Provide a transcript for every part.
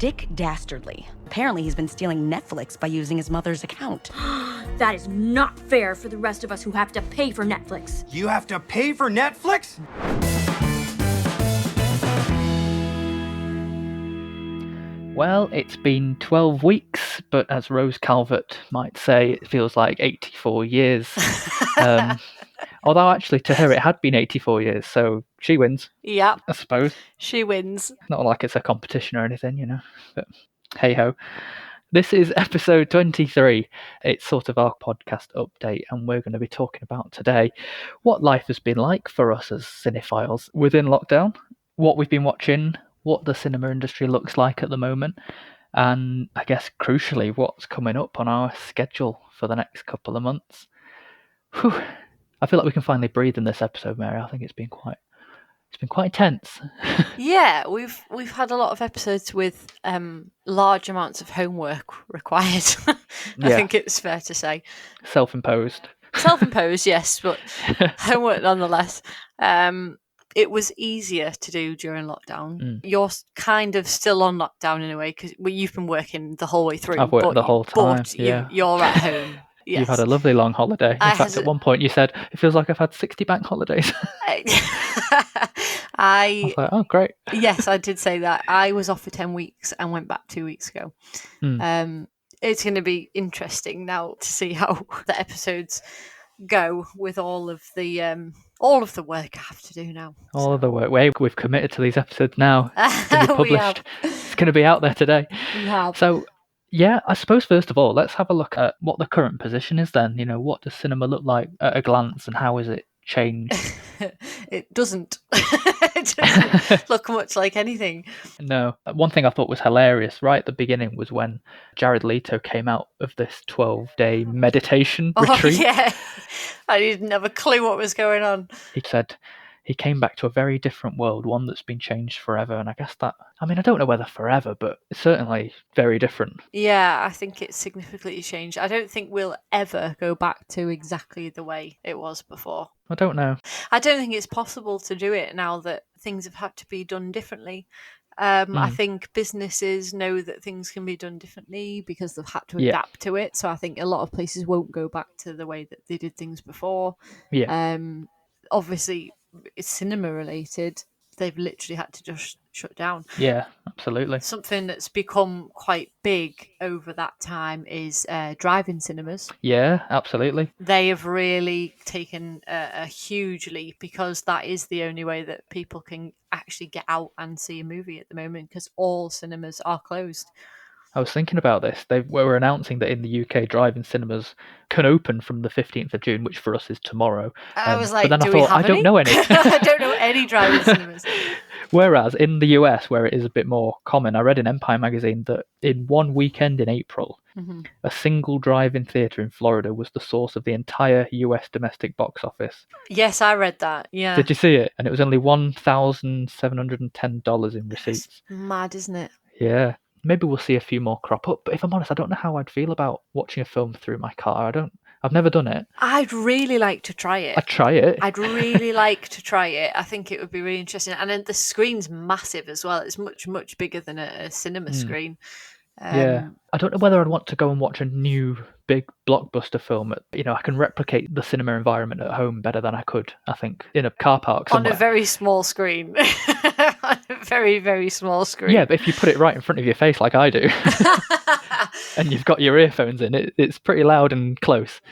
Dick Dastardly. Apparently he's been stealing Netflix by using his mother's account. That is not fair for the rest of us who have to pay for Netflix. You have to pay for Netflix? Well, it's been 12 weeks, but as Rose Calvert might say, it feels like 84 years. Although actually, to her, it had been 84 years, so she wins, Yep, I suppose. she wins. Not like it's a competition or anything, you know, but hey-ho. This is episode 23. It's sort of our podcast update, and we're going to be talking about today what life has been like for us as cinephiles within lockdown, what we've been watching, what the cinema industry looks like at the moment, and I guess crucially what's coming up on our schedule for the next couple of months. Whew. I feel like we can finally breathe in this episode, Mary. I think it's been quite intense. Yeah, we've had a lot of episodes with large amounts of homework required. I Yeah. think it's fair to say. Self-imposed. Self-imposed, yes, but homework nonetheless. It was easier to do during lockdown. You're kind of still on lockdown in a way because you've been working the whole way through. I've worked the whole time, But yeah. you're at home. Yes. You've had a lovely long holiday. In I fact, had at one point you said, it feels like I've had 60 bank holidays. I was like, oh, great. Yes, I did say that. I was off for 10 weeks and went back 2 weeks ago. It's going to be interesting now to see how the episodes go with all of the work I have to do now. All of the work. We've committed to these episodes now. It's going to be We published. have. It's going to be out there today. We have. So, yeah, I suppose first of all, let's have a look at what the current position is then. You know, what does cinema look like at a glance and how has it changed? It doesn't. It doesn't look much like anything. No. One thing I thought was hilarious right at the beginning was when Jared Leto came out of this 12-day meditation retreat. Oh, yeah. I didn't have a clue what was going on. He said he came back to a very different world, one that's been changed forever. And I guess that, I mean, I don't know whether forever, but it's certainly very different. Yeah, I think it's significantly changed. I don't think we'll ever go back to exactly the way it was before. I don't know. I don't think it's possible to do it now that things have had to be done differently. I think businesses know that things can be done differently because they've had to adapt to it. So I think a lot of places won't go back to the way that they did things before. Yeah. Obviously, it's cinema related. They've literally had to just shut down. Yeah, absolutely. Something that's become quite big over that time is drive-in cinemas. Yeah, absolutely. They have really taken a huge leap because that is the only way that people can actually get out and see a movie at the moment because all cinemas are closed. I was thinking about this. They were announcing that in the UK, drive-in cinemas can open from the 15th of June, which for us is tomorrow. I was like, but then do I we thought, have I don't any? know any. I don't know any drive-in cinemas. Whereas in the US, where it is a bit more common, I read in Empire magazine that in one weekend in April, a single drive-in theatre in Florida was the source of the entire US domestic box office. Yes, I read that. Yeah. Did you see it? And it was only $1,710 in receipts. It's mad, isn't it? Yeah. Maybe we'll see a few more crop up. But if I'm honest, I don't know how I'd feel about watching a film through my car. I've never done it. I'd really like to try it. I'd try it. I'd really like to try it. I think it would be really interesting. And then the screen's massive as well. It's much, much bigger than a cinema screen. Yeah. I don't know whether I'd want to go and watch a new big blockbuster film. I can replicate the cinema environment at home better than I could, I think, in a car park somewhere. On a very small screen. On a very, very small screen. Yeah, but if you put it right in front of your face like I do, and you've got your earphones in, it's pretty loud and close.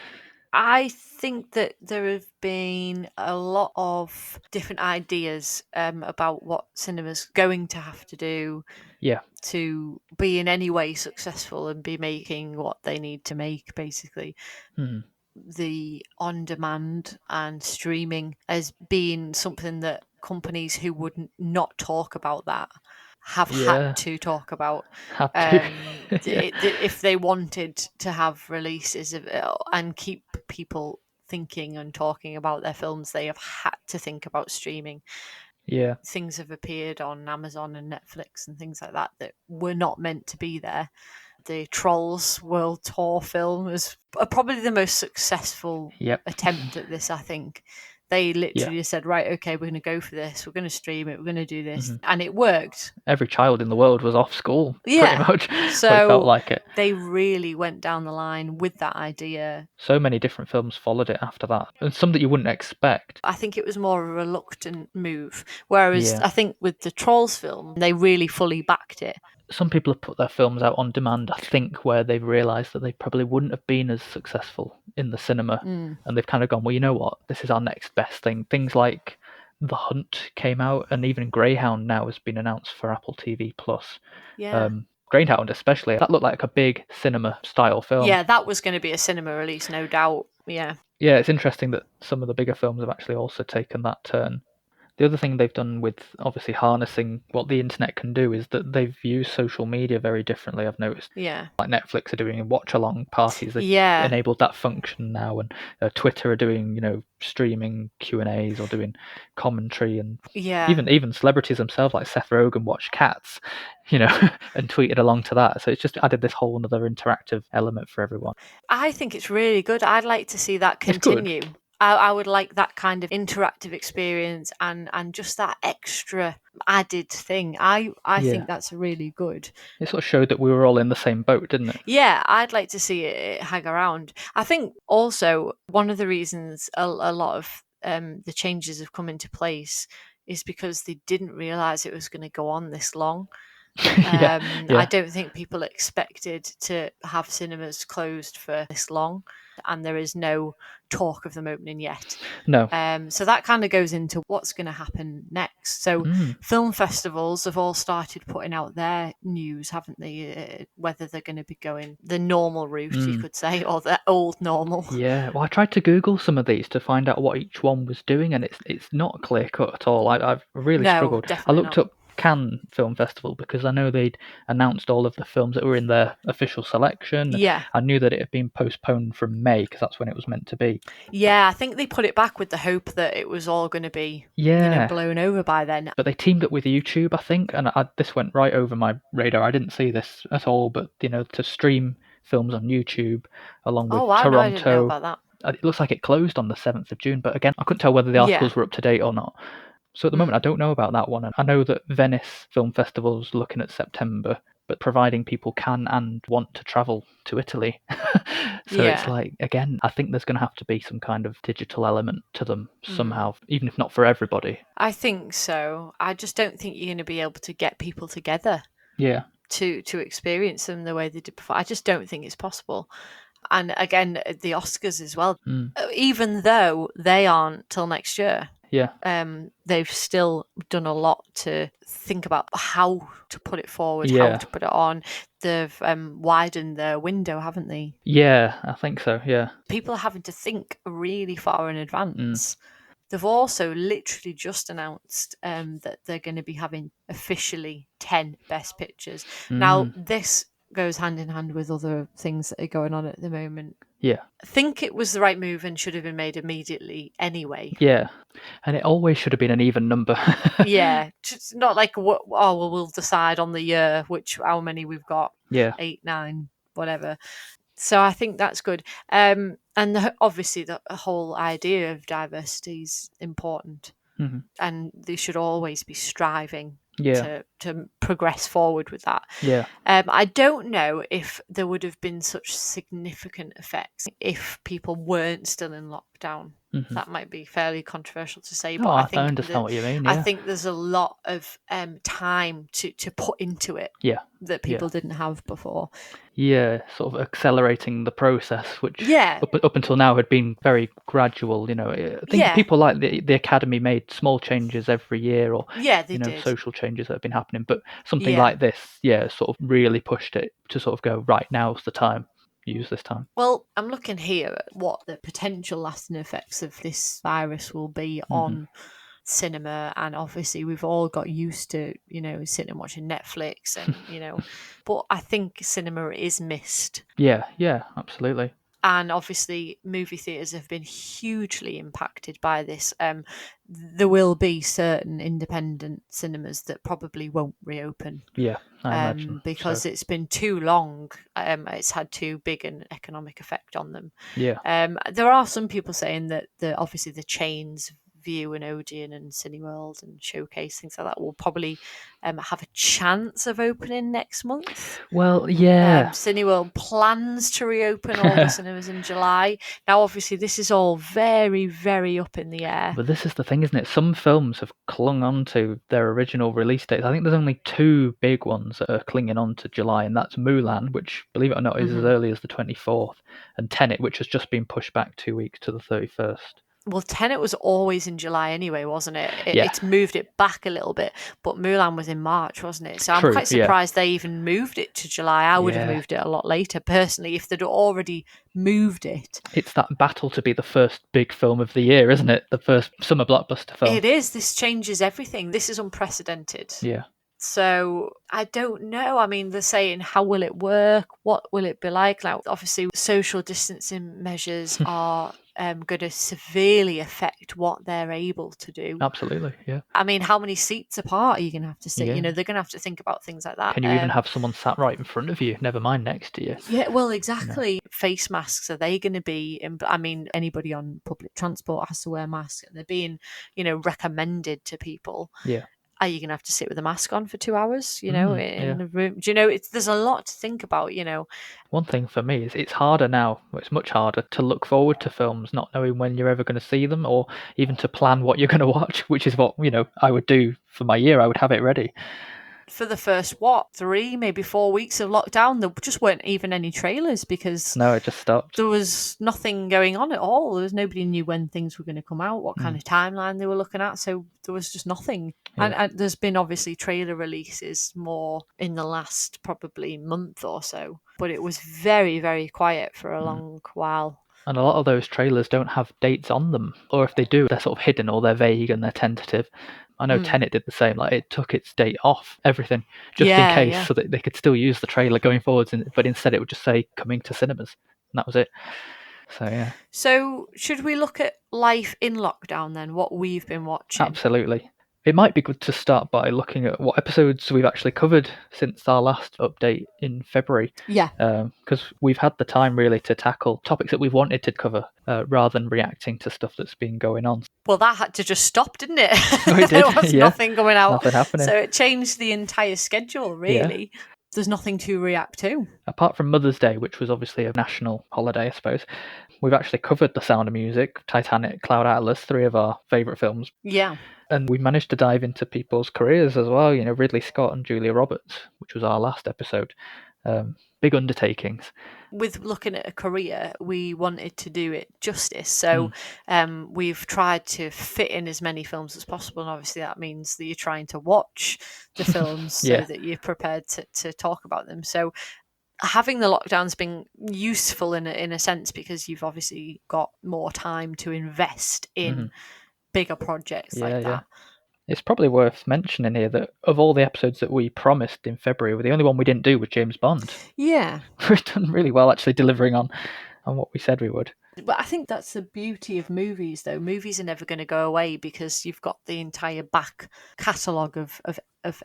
I think that there have been a lot of different ideas about what cinema's going to have to do to be in any way successful and be making what they need to make, basically. The on-demand and streaming as being something that companies who would not talk about that have had to talk about. If they wanted to have releases and keep people thinking and talking about their films, they have had to think about streaming. Yeah. Things have appeared on Amazon and Netflix and things like that were not meant to be there. The Trolls World Tour film is probably the most successful attempt at this, I think. They literally said, right, okay, we're going to go for this. We're going to stream it. We're going to do this. Mm-hmm. And it worked. Every child in the world was off school, Yeah. pretty much. So it felt like it. They really went down the line with that idea. So many different films followed it after that, and some that you wouldn't expect. I think it was more a reluctant move, whereas Yeah. I think with the Trolls film, they really fully backed it. Some people have put their films out on demand, I think, where they've realised that they probably wouldn't have been as successful in the cinema. And they've kind of gone, well, you know what? This is our next best thing. Things like The Hunt came out, and even Greyhound now has been announced for Apple TV+. Yeah. Greyhound especially, that looked like a big cinema-style film. Yeah, that was going to be a cinema release, no doubt. Yeah. Yeah, it's interesting that some of the bigger films have actually also taken that turn. The other thing they've done with obviously harnessing what the internet can do is that they've used social media very differently, I've noticed. Yeah. Like Netflix are doing watch-along parties. They've Yeah. enabled that function now, and Twitter are doing, streaming Q&As or doing commentary, and Yeah. even celebrities themselves, like Seth Rogen, watched Cats, and tweeted along to that. So it's just added this whole another interactive element for everyone. I think it's really good. I'd like to see that It's good. continue. I would like that kind of interactive experience and just that extra added thing. I think that's really good. It sort of showed that we were all in the same boat, didn't it? Yeah, I'd like to see it hang around. I think also one of the reasons a lot of the changes have come into place is because they didn't realise it was going to go on this long. Yeah. I don't think people expected to have cinemas closed for this long, and there is no talk of them opening yet. No. So that kind of goes into what's going to happen next. So film festivals have all started putting out their news, haven't they? Whether they're going to be going the normal route, you could say, or the old normal. Yeah, well, I tried to Google some of these to find out what each one was doing, and it's not clear cut at all. I've really struggled. I definitely looked not. up Cannes Film Festival because I know they'd announced all of the films that were in their official selection. Yeah. I knew that it had been postponed from May because that's when it was meant to be. Yeah, I think they put it back with the hope that it was all going to be blown over by then. But they teamed up with YouTube, I think, and this went right over my radar. I didn't see this at all, but to stream films on YouTube along with Toronto. No, I didn't know about that. It looks like it closed on the 7th of June, but again, I couldn't tell whether the articles were up to date or not. So at the moment, I don't know about that one. And I know that Venice Film Festival is looking at September, but providing people can and want to travel to Italy. So it's like, again, I think there's going to have to be some kind of digital element to them somehow, even if not for everybody. I think so. I just don't think you're going to be able to get people together. Yeah. To experience them the way they did before. I just don't think it's possible. And again, the Oscars as well, even though they aren't till next year. Yeah. They've still done a lot to think about how to put it forward, how to put it on. They've widened their window, haven't they? Yeah, I think so, yeah. People are having to think really far in advance. They've also literally just announced that they're going to be having officially 10 Best Pictures. Now, this goes hand in hand with other things that are going on at the moment. Yeah. I think it was the right move and should have been made immediately anyway. Yeah. And it always should have been an even number. Yeah. Just not like, we'll decide on the year how many we've got. Yeah. 8, 9, whatever. So I think that's good. And obviously the whole idea of diversity is important. And they should always be striving to progress forward with that. Yeah. I don't know if there would have been such significant effects if people weren't still in lockdown. That might be fairly controversial to say, but I think I understand what you mean. Yeah. I think there's a lot of time to put into it that people didn't have before. Yeah, sort of accelerating the process, which Yeah. up until now had been very gradual. I think people like the Academy made small changes every year, or they did. social changes that have been happening. But something like this, sort of really pushed it to sort of go, right, now's the time. Use this time. Well, I'm looking here at what the potential lasting effects of this virus will be on cinema, and obviously we've all got used to sitting and watching Netflix and but I think cinema is missed. Yeah, absolutely. And obviously movie theatres have been hugely impacted by this. There will be certain independent cinemas that probably won't reopen. Yeah, I imagine. Because it's been too long. It's had too big an economic effect on them. Yeah. There are some people saying that obviously the chains View and Odeon and Cineworld and Showcase, things like that, will probably have a chance of opening next month. Well, yeah. Cineworld plans to reopen all the cinemas in July. Now, obviously, this is all very, very up in the air. But this is the thing, isn't it? Some films have clung on to their original release dates. I think there's only 2 big ones that are clinging on to July, and that's Mulan, which, believe it or not, is as early as the 24th, and Tenet, which has just been pushed back 2 weeks to the 31st. Well, Tenet was always in July anyway, wasn't it? It's moved it back a little bit, but Mulan was in March, wasn't it? So I'm quite surprised they even moved it to July. I would have moved it a lot later, personally, if they'd already moved it. It's that battle to be the first big film of the year, isn't it? The first summer blockbuster film. It is. This changes everything. This is unprecedented. Yeah. So I don't know. I mean, they're saying, how will it work? What will it be like? Like, obviously, social distancing measures are going to severely affect what they're able to do. Absolutely, yeah. I mean, how many seats apart are you going to have to sit? Yeah. You know, they're going to have to think about things like that. Can you even have someone sat right in front of you, never mind next to you? Yeah, well, exactly. You know. Face masks, are they going to be... I mean, anybody on public transport has to wear masks, and they're being, you know, recommended to people. Yeah. Are you going to have to sit with a mask on for 2 hours, you know, in a room? Do you know, there's a lot to think about, you know. One thing for me is it's harder now, it's much harder to look forward to films, not knowing when you're ever going to see them, or even to plan what you're going to watch, which is what, you know, I would do for my year. I would have it ready. For the first, 3, maybe 4 weeks of lockdown, there just weren't even any trailers because... No, it just stopped. There was nothing going on at all. There was nobody knew when things were going to come out, what kind of timeline they were looking at. So there was just nothing. Yeah. And there's been obviously trailer releases more in the last probably month or so. But it was very, very quiet for a long while. And a lot of those trailers don't have dates on them. Or if they do, they're sort of hidden or they're vague and they're tentative. I know Tenet did the same. Like, it took its date off everything just in case, so that they could still use the trailer going forwards. But instead, it would just say coming to cinemas, and that was it. So yeah. So should we look at life in lockdown then? What we've been watching? Absolutely. It might be good to start by looking at what episodes we've actually covered since our last update in February. Yeah. Because we've had the time really to tackle topics that we've wanted to cover rather than reacting to stuff that's been going on. Well, that had to just stop, didn't it? It There did, was nothing going out. Nothing happening. So it changed the entire schedule, really. Yeah. There's nothing to react to. Apart from Mother's Day, which was obviously a national holiday, I suppose, we've actually covered The Sound of Music, Titanic, Cloud Atlas, 3 of our favourite films. Yeah. And we managed to dive into people's careers as well, you know, Ridley Scott and Julia Roberts, which was our last episode. Big undertakings. With looking at a career, we wanted to do it justice. So we've tried to fit in as many films as possible. And obviously that means that you're trying to watch the films so that you're prepared to talk about them. So having the lockdown's been useful in a sense, because you've obviously got more time to invest in bigger projects like that. Yeah. It's probably worth mentioning here that of all the episodes that we promised in February, the only one we didn't do was James Bond. Yeah. We've done really well actually delivering on what we said we would. But I think that's the beauty of movies, though. Movies are never going to go away because you've got the entire back catalogue of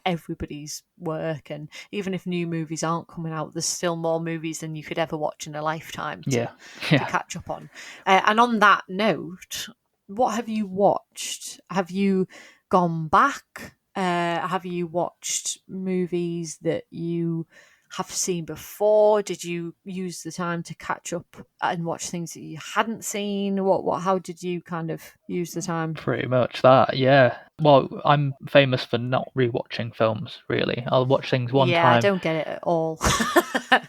everybody's work. And even if new movies aren't coming out, there's still more movies than you could ever watch in a lifetime to catch up on. And on that note, what have you watched? Have you gone back? Have you watched movies that you have seen before? Did you use the time to catch up and watch things that you hadn't seen? How did you kind of use the time? Pretty much that, yeah. Well, I'm famous for not rewatching films, really. I'll watch things one time. Yeah, I don't get it at all.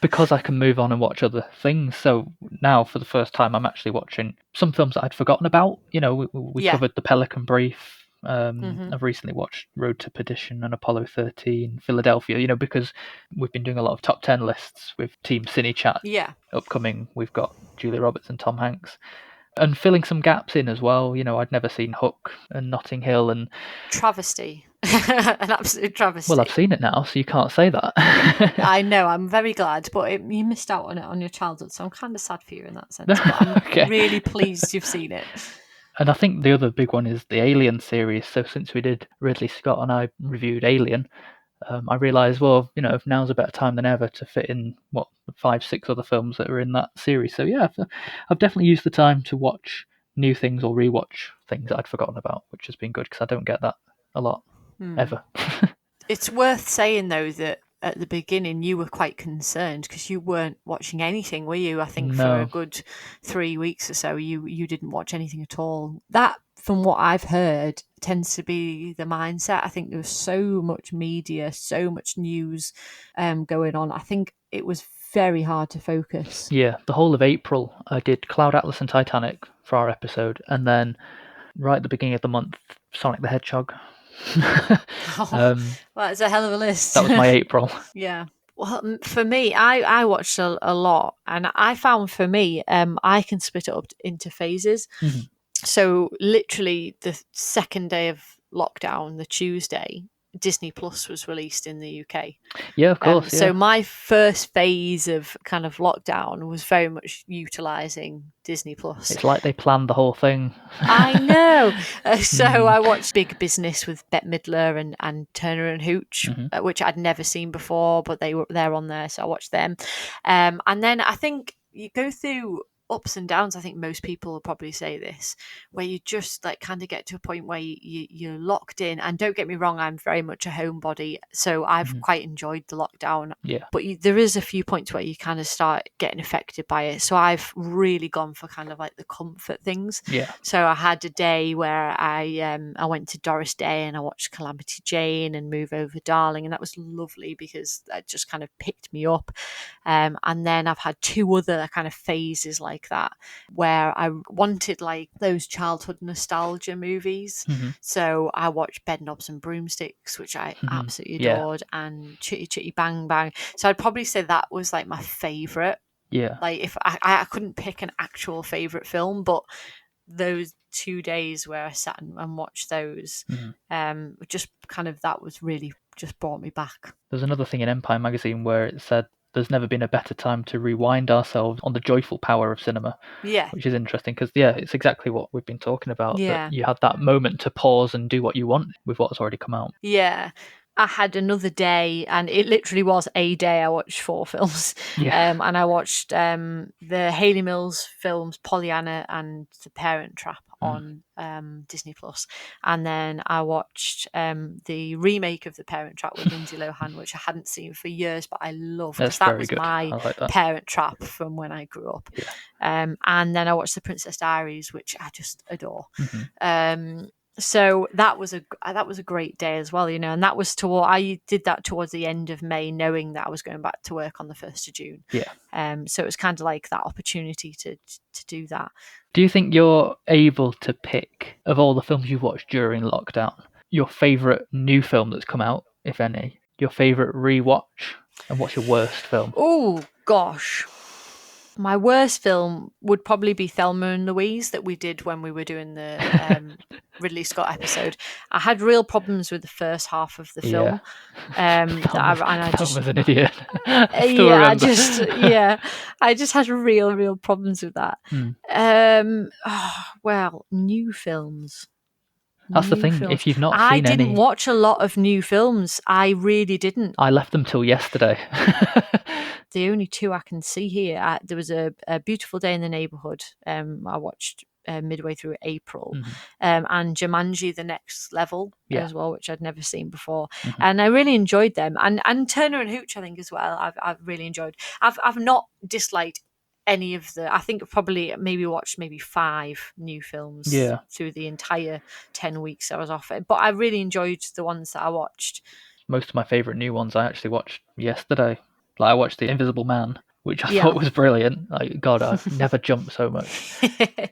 Because I can move on and watch other things. So now, for the first time, I'm actually watching some films that I'd forgotten about. You know, we covered The Pelican Brief. I've recently watched Road to Perdition and Apollo 13, Philadelphia, you know, because we've been doing a lot of top 10 lists with Team Cine Chat. Yeah. Upcoming, we've got Julia Roberts and Tom Hanks. And filling some gaps in as well. You know, I'd never seen Hook and Notting Hill and... Travesty. An absolute travesty. Well, I've seen it now, so you can't say that. I know, I'm very glad, but you missed out on it on your childhood, so I'm kind of sad for you in that sense. But I'm really pleased you've seen it. And I think the other big one is the Alien series. So since we did Ridley Scott and I reviewed Alien, I realised, well, you know, now's a better time than ever to fit in, 5-6 other films that are in that series. So yeah, I've definitely used the time to watch new things or rewatch things that I'd forgotten about, which has been good because I don't get that a lot ever. It's worth saying though that at the beginning you were quite concerned because you weren't watching anything, were you? I think for a good 3 weeks or so you didn't watch anything at all. That, from what I've heard, tends to be the mindset. I think there was so much media, so much news going on. I think it was very hard to focus. Yeah, the whole of April I did Cloud Atlas and Titanic for our episode, and then right at the beginning of the month, Sonic the Hedgehog. Well, it's a hell of a list. That was my April. Yeah. Well, for me, I watched a lot, and I found for me, I can split it up into phases. Mm-hmm. So literally the second day of lockdown, the Tuesday, Disney Plus was released in the UK. Yeah, of course. So my first phase of kind of lockdown was very much utilising Disney Plus. It's like they planned the whole thing. I know. So I watched Big Business with Bette Midler and Turner and Hooch, which I'd never seen before, but they're on there, so I watched them. And then I think you go through ups and downs. I think most people will probably say this, where you just like kind of get to a point where you're locked in. And don't get me wrong, I'm very much a homebody, so I've quite enjoyed the lockdown. Yeah. But there is a few points where you kind of start getting affected by it. So I've really gone for kind of like the comfort things. Yeah. So I had a day where I went to Doris Day and I watched Calamity Jane and Move Over Darling, and that was lovely because that just kind of picked me up. And then I've had 2 other kind of phases like that where I wanted like those childhood nostalgia movies. So I watched Bedknobs and Broomsticks, which I absolutely adored, and Chitty Chitty Bang Bang. So I'd probably say that was like my favourite. Yeah. Like if I couldn't pick an actual favourite film, but those 2 days where I sat and watched those, just kind of, that was really just brought me back. There's another thing in Empire magazine where it said there's never been a better time to rewind ourselves on the joyful power of cinema. Yeah. Which is interesting because, it's exactly what we've been talking about. Yeah. That you had that moment to pause and do what you want with what's already come out. Yeah. I had another day, and it literally was a day. I watched 4 films. Yeah. And I watched the Hayley Mills films, Pollyanna and The Parent Trap on Disney Plus. And then I watched the remake of The Parent Trap with Lindsay Lohan, which I hadn't seen for years, but I loved. That's that very was good. my like that. Parent Trap from when I grew up. Yeah. And then I watched The Princess Diaries, which I just adore. So that was a great day as well, and that was I did that towards the end of May, knowing that I was going back to work on the 1st of June. Yeah. So it was kind of like that opportunity to do that. Do you think you're able to pick, of all the films you've watched during lockdown, your favourite new film that's come out, if any, your favourite rewatch, and what's your worst film? Oh gosh. My worst film would probably be Thelma and Louise, that we did when we were doing the Ridley Scott episode. I had real problems with the first half of the film. Thelma's an idiot. I just had real problems with that. Well, new films. That's the thing. If you've not seen I any, didn't watch a lot of new films. I really didn't. I left them till yesterday. The only 2 I can see here, there was a Beautiful Day in the Neighborhood. I watched midway through April, and Jumanji: The Next Level as well, which I'd never seen before, and I really enjoyed them. And Turner and Hooch, I think as well. I've really enjoyed. I've not disliked any of the. I think I've probably watched 5 new films through the entire 10 weeks I was off it, but I really enjoyed the ones that I watched. Most of my favourite new ones I actually watched yesterday. Like I watched The Invisible Man, which I thought was brilliant. Like, God, I've never jumped so much.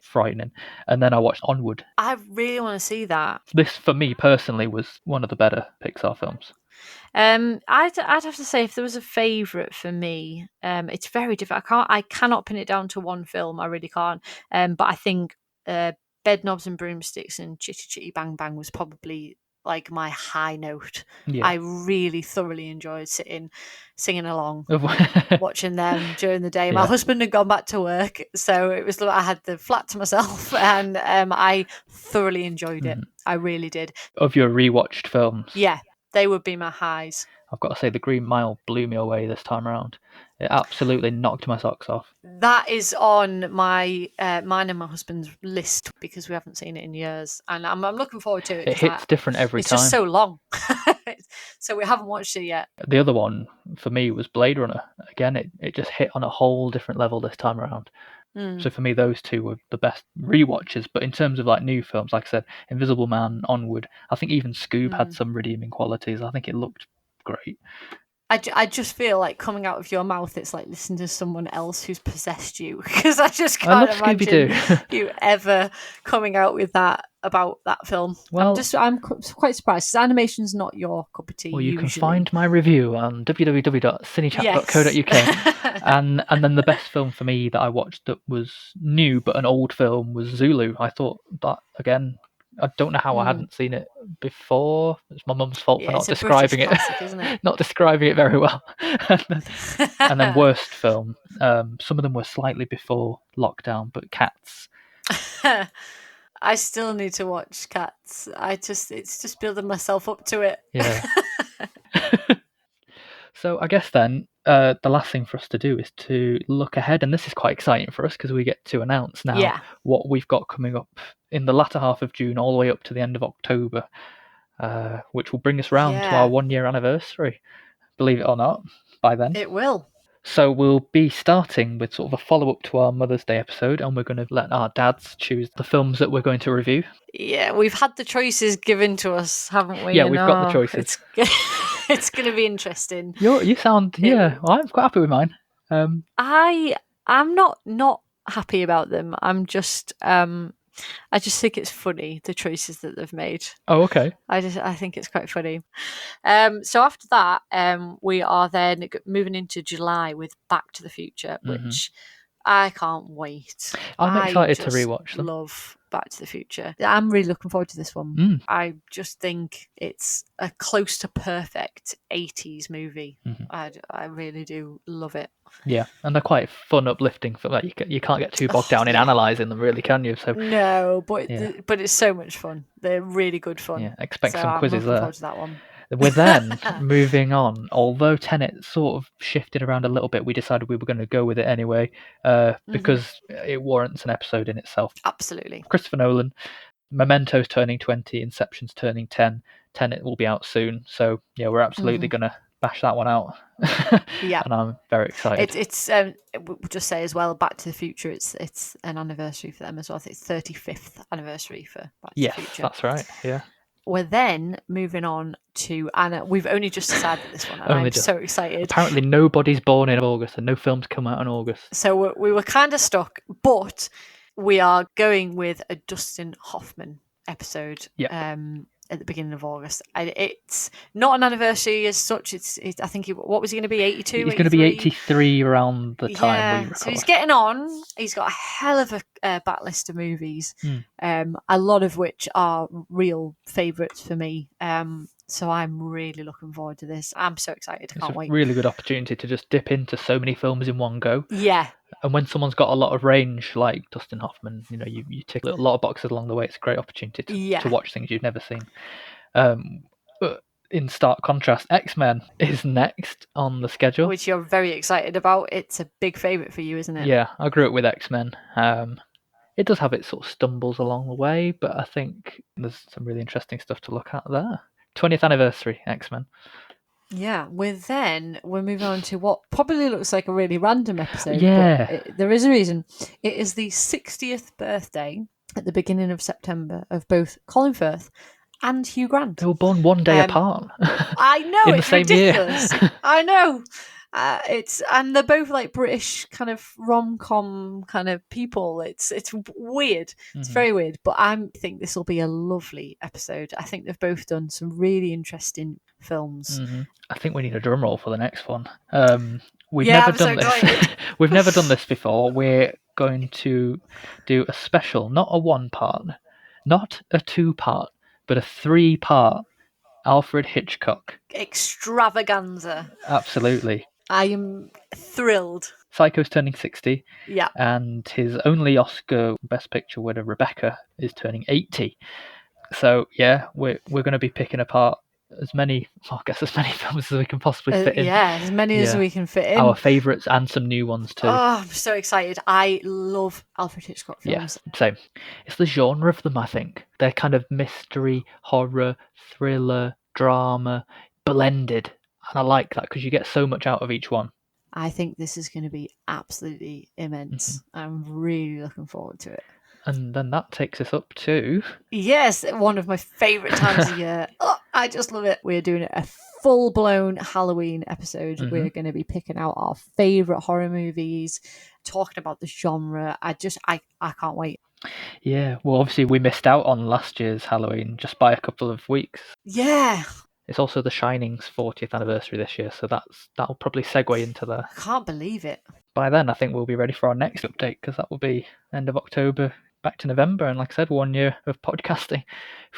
Frightening. And then I watched Onward. I really want to see that. This, for me personally, was one of the better Pixar films. I'd have to say, if there was a favourite for me, it's very difficult. I cannot pin it down to one film. I really can't. But I think Bedknobs and Broomsticks and Chitty Chitty Bang Bang was probably like my high note. I really thoroughly enjoyed singing along, watching them during the day. My husband had gone back to work, so it was like I had the flat to myself, and I thoroughly enjoyed it. I really did. Of your rewatched films, they would be my highs. I've got to say, The Green Mile blew me away this time around. It absolutely knocked my socks off. That is on my mine and my husband's list because we haven't seen it in years, and I'm looking forward to it. It hits different every it's time. It's just so long, so we haven't watched it yet. The other one for me was Blade Runner. Again, it just hit on a whole different level this time around. So for me, those two were the best rewatches. But in terms of like new films, like I said, Invisible Man, Onward, I think even Scoob had some redeeming qualities. I think it looked great. I just feel like coming out of your mouth, it's like listening to someone else who's possessed you, because I just can't imagine you ever coming out with that about that film. Well, I'm quite surprised, because animation's not your cup of tea. Well, you usually. can find my review on www.cinechat.co.uk. and then the best film for me that I watched that was new but an old film was Zulu. I thought that, again, I don't know how I hadn't seen it before. It's my mum's fault for not describing it. Classic, isn't it? Not describing it very well. and then worst film. Some of them were slightly before lockdown, but Cats. I still need to watch Cats. It's just building myself up to it. Yeah. So I guess then the last thing for us to do is to look ahead, and this is quite exciting for us because we get to announce now what we've got coming up in the latter half of June all the way up to the end of October, which will bring us round to our 1 year anniversary, believe it or not, by then. It will. So we'll be starting with sort of a follow-up to our Mother's Day episode, and we're going to let our dads choose the films that we're going to review. Yeah, we've had the choices given to us, haven't we? Yeah, we've got the choices. It's going to be interesting. You sound, well, I'm quite happy with mine. I'm not happy about them. I'm just, I just think it's funny, the choices that they've made. Oh, okay. I think it's quite funny. So after that, we are then moving into July with Back to the Future, which I can't wait. I'm excited to rewatch them. Love Back to the Future. I'm really looking forward to this one. I just think it's a close to perfect 80s movie. I really do love it. Yeah, and they're quite fun, uplifting. Like you can't get too bogged down in analysing them, really, can you? So no, but it's so much fun. They're really good fun. Yeah, expect some quizzes I'm looking there. forward to that one. We're then moving on. Although Tenet sort of shifted around a little bit, we decided we were going to go with it anyway because it warrants an episode in itself. Absolutely. Christopher Nolan, Memento's turning 20, Inception's turning 10. Tenet will be out soon. So, yeah, we're absolutely going to bash that one out. Yeah. And I'm very excited. It's we'll just say as well, Back to the Future, it's an anniversary for them as well. I think it's 35th anniversary for Back to the Future. Yes, that's right. Yeah. We're then moving on to Anna. We've only just decided this one, and I'm so excited. Apparently nobody's born in August and no films come out in August. So we were kind of stuck, but we are going with a Dustin Hoffman episode at the beginning of August. It's not an anniversary as such. It's I think what was he going to be, 82? He's going to be 83 around the time we record. So he's getting on. He's got a hell of a backlist of movies, a lot of which are real favourites for me. So I'm really looking forward to this. I'm so excited. I can't wait. It's a really good opportunity to just dip into so many films in one go. Yeah. And when someone's got a lot of range, like Dustin Hoffman, you tick a lot of boxes along the way. It's a great opportunity to watch things you've never seen. But in stark contrast, X-Men is next on the schedule. Which you're very excited about. It's a big favourite for you, isn't it? Yeah, I grew up with X-Men. It does have its sort of stumbles along the way, but I think there's some really interesting stuff to look at there. 20th anniversary, X-Men. Yeah, we're moving on to what probably looks like a really random episode. Yeah. But there is a reason. It is the 60th birthday at the beginning of September of both Colin Firth and Hugh Grant. They were born one day apart. I know, in it's the same ridiculous. Year. I know. And they're both like British kind of rom-com kind of people. It's weird. It's very weird. But I think this will be a lovely episode. I think they've both done some really interesting films. I think we need a drum roll for the next one. We've never done this. We've never done this before. We're going to do a special, not a 1-part, not a 2-part, but a 3-part Alfred Hitchcock extravaganza. Absolutely. I am thrilled. Psycho's turning 60. Yeah. And his only Oscar Best Picture winner, Rebecca, is turning 80. So, yeah, we're going to be picking apart as many films as we can possibly fit in. Yeah, as many as we can fit in. Our favourites and some new ones too. Oh, I'm so excited. I love Alfred Hitchcock films. Yeah, same. It's the genre of them, I think. They're kind of mystery, horror, thriller, drama, blended. And I like that because you get so much out of each one. I think this is going to be absolutely immense. I'm really looking forward to it. And then that takes us up to... Yes, one of my favourite times of year. Oh, I just love it. We're doing a full-blown Halloween episode. We're going to be picking out our favourite horror movies, talking about the genre. I can't wait. Yeah, well, obviously we missed out on last year's Halloween just by a couple of weeks. Yeah. It's also The Shining's 40th anniversary this year, so that'll probably segue into there. I can't believe it. By then, I think we'll be ready for our next update, because that will be end of October, back to November, and like I said, 1 year of podcasting.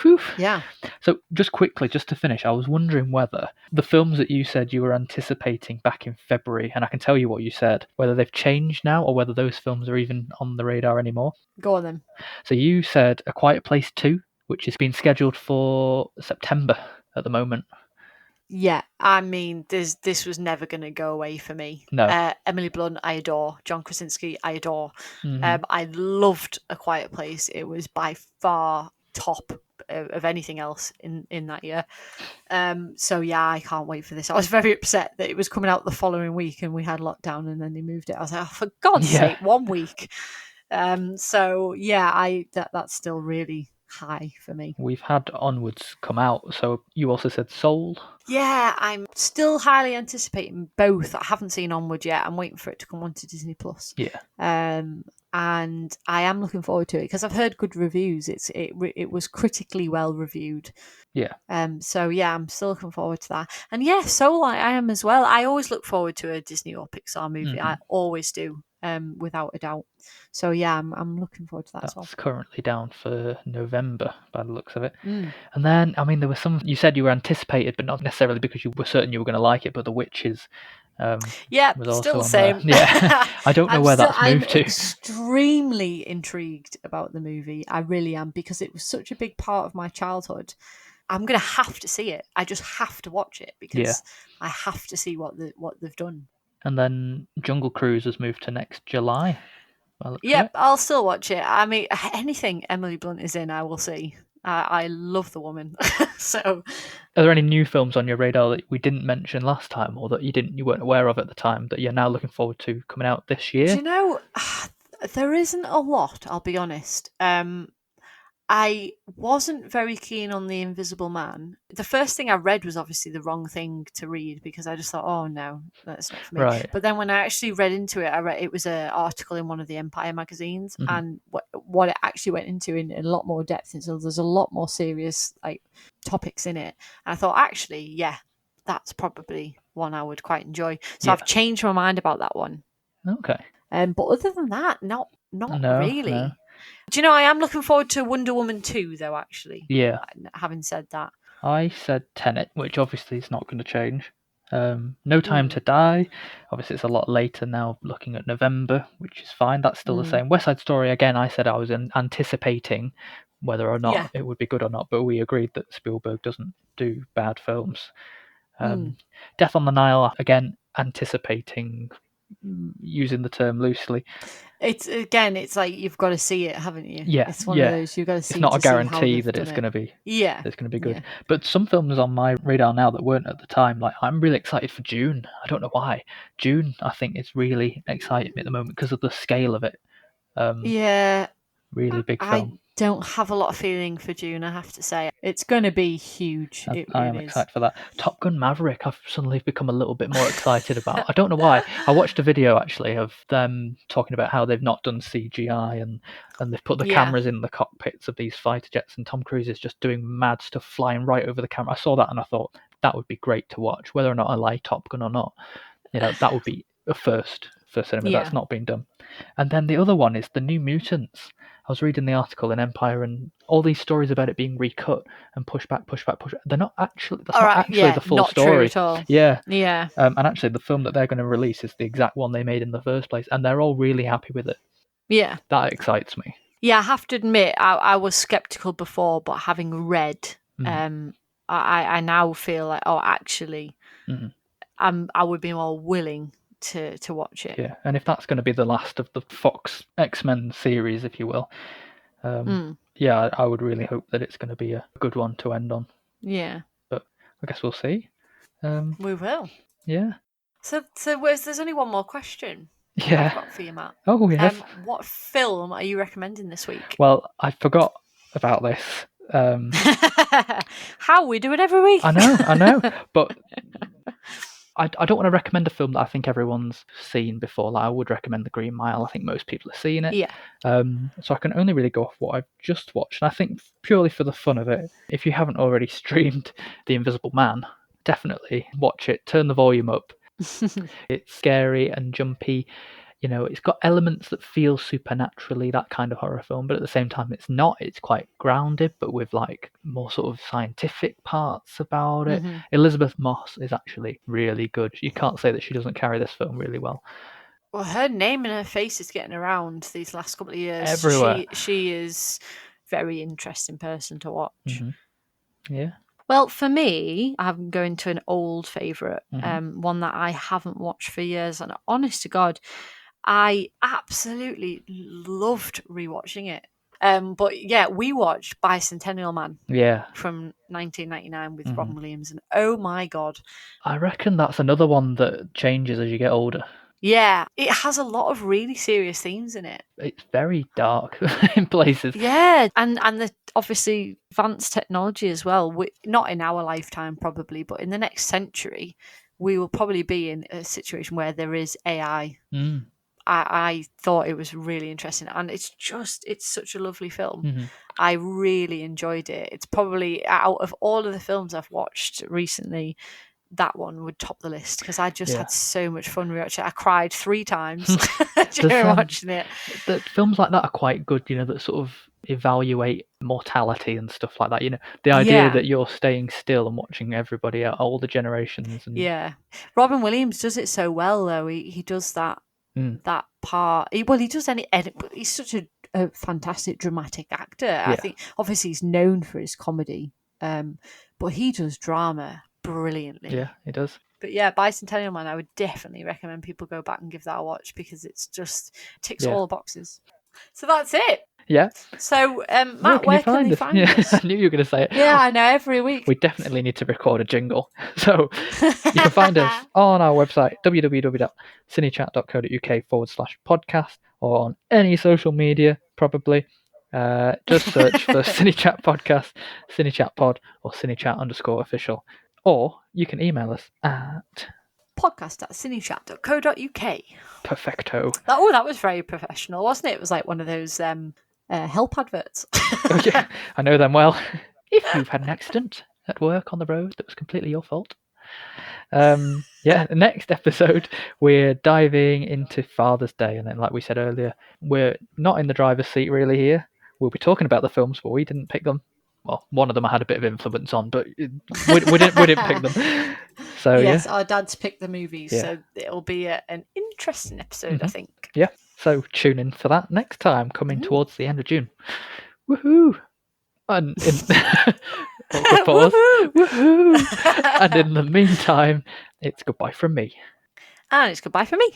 Whew. Yeah. So just quickly, just to finish, I was wondering whether the films that you said you were anticipating back in February, and I can tell you what you said, whether they've changed now or whether those films are even on the radar anymore. Go on then. So you said A Quiet Place 2, which has been scheduled for September at the moment. Yeah, I mean, this was never going to go away for me. No. Emily Blunt, I adore. John Krasinski, I adore. Mm-hmm. I loved A Quiet Place. It was by far top of anything else in that year. So yeah, I can't wait for this. I was very upset that it was coming out the following week and we had lockdown and then they moved it. I was like, oh, for God's sake, 1 week. So yeah, that's still really high for me. We've had Onwards come out, so you also said Soul. Yeah, I'm still highly anticipating both. I haven't seen Onward yet. I'm waiting for it to come onto Disney Plus. Yeah. And I am looking forward to it because I've heard good reviews. It was critically well reviewed. Yeah. So yeah, I'm still looking forward to that. And yeah, Soul I am as well. I always look forward to a Disney or Pixar movie. I always do. Without a doubt. So yeah, I'm looking forward to that as well. That's currently down for November by the looks of it. And then, I mean, there was some, you said you were anticipated, but not necessarily because you were certain you were going to like it, but The Witches was still also the same. Yeah, I don't know where that's moved to. I'm extremely intrigued about the movie. I really am, because it was such a big part of my childhood. I'm going to have to see it. I just have to watch it because I have to see what they've done. And then Jungle Cruise has moved to next July. Yep, I'll still watch it. I mean, anything Emily Blunt is in, I will see. I love the woman. So, are there any new films on your radar that we didn't mention last time, or that you weren't aware of at the time, that you're now looking forward to coming out this year? Do you know, there isn't a lot, I'll be honest. I wasn't very keen on The Invisible Man. The first thing I read was obviously the wrong thing to read because I just thought, oh no, that's not for me. Right. But then when I actually read into it, it was an article in one of the Empire magazines, and what it actually went into in a lot more depth. And so there's a lot more serious topics in it. And I thought, actually, yeah, that's probably one I would quite enjoy. So I've changed my mind about that one. Okay. But other than that, not really. No. Do you know, I am looking forward to Wonder Woman 2, though, actually. Yeah. Having said that. I said Tenet, which obviously is not going to change. No Time to Die. Obviously, it's a lot later now, looking at November, which is fine. That's still the same. West Side Story, again, I said I was anticipating whether or not it would be good or not, but we agreed that Spielberg doesn't do bad films. Death on the Nile, again, anticipating, using the term loosely. It's like you've got to see it, haven't you? Yeah, it's one of those you've got to see. It's not a guarantee that it's going to be. Yeah, it's going to be good. But some films on my radar now that weren't at the time, like I'm really excited for Dune. I don't know why. Dune, I think, is really exciting me at the moment because of the scale of it. Really big film. I don't have a lot of feeling for Dune, I have to say. It's going to be huge. I am excited for that. Top Gun Maverick, I've suddenly become a little bit more excited about. I don't know why. I watched a video, actually, of them talking about how they've not done CGI and they've put the cameras in the cockpits of these fighter jets, and Tom Cruise is just doing mad stuff, flying right over the camera. I saw that and I thought, that would be great to watch, whether or not I like Top Gun or not. That would be a first for cinema. That's not been done. And then the other one is The New Mutants. I was reading the article in Empire, and all these stories about it being recut and pushed back. They're not actually. That's not actually the full story. True at all. Yeah. And actually, the film that they're going to release is the exact one they made in the first place, and they're all really happy with it. Yeah. That excites me. Yeah, I have to admit, I was skeptical before, but having read I now feel like, oh, actually, Mm-hmm. I would be more willing to watch it. Yeah, and if that's going to be the last of the Fox X-Men series, if you will, yeah, I would really hope that it's going to be a good one to end on. Yeah. But I guess we'll see. We will. Yeah. So there's only one more question. Yeah. I've got for you, Matt. Oh, yes. What film are you recommending this week? Well, I forgot about this. How we do it every week. I know, but I don't want to recommend a film that I think everyone's seen before. Like, I would recommend The Green Mile. I think most people have seen it. Yeah. So I can only really go off what I've just watched. And I think purely for the fun of it, if you haven't already streamed The Invisible Man, definitely watch it. Turn the volume up. It's scary and jumpy. You know, it's got elements that feel supernaturally that kind of horror film, but at the same time it's not. It's quite grounded, but with like more sort of scientific parts about it. Elizabeth Moss is actually really good. You can't say that she doesn't carry this film really well. Well, her name and her face is getting around these last couple of years. Everywhere. She is very interesting person to watch. Yeah. Well, for me, I'm going to an old favourite, one that I haven't watched for years, and honest to God, I absolutely loved rewatching it. But yeah, we watched Bicentennial Man. Yeah. From 1999 with Robin Williams, and oh my God. I reckon that's another one that changes as you get older. Yeah, it has a lot of really serious themes in it. It's very dark in places. Yeah, and the obviously advanced technology as well. Not in our lifetime probably, but in the next century, we will probably be in a situation where there is AI. I thought it was really interesting, and it's such a lovely film. I really enjoyed it. It's probably, out of all of the films I've watched recently, that one would top the list because I just had so much fun rewatching it. I cried 3 times during watching it. The films like that are quite good, you know, that sort of evaluate mortality and stuff like that. You know, the idea that you're staying still and watching everybody, all the generations. And... Yeah, Robin Williams does it so well, though. He does that part. He does any edit, but he's such a fantastic dramatic actor. Yeah. I think obviously he's known for his comedy, but he does drama brilliantly. Yeah, he does. But yeah, Bicentennial Man, I would definitely recommend people go back and give that a watch because it's just ticks all the boxes. So that's it. Yeah. So, Matt, where can they find us? I knew you were going to say it. Yeah, I know, every week. We definitely need to record a jingle. So you can find us on our website, www.cinechat.co.uk/podcast, or on any social media, probably. Just search for CineChat Podcast, CineChat Pod, or CineChat_official. Or you can email us at podcast@cinechat.co.uk. Perfecto. Oh, that was very professional, wasn't it? It was like one of those help adverts. Oh, yeah, I know them well. If you've had an accident at work on the road that was completely your fault. The next episode, we're diving into Father's Day. And then, like we said earlier, we're not in the driver's seat really here. We'll be talking about the films, but we didn't pick them. Well, one of them I had a bit of influence on, but we didn't pick them. So yes, our dads picked the movies, so it'll be an interesting episode, I think. Yeah, so tune in for that next time, coming towards the end of June. Woohoo! And pause. Woohoo! And in the meantime, it's goodbye from me. And it's goodbye from me.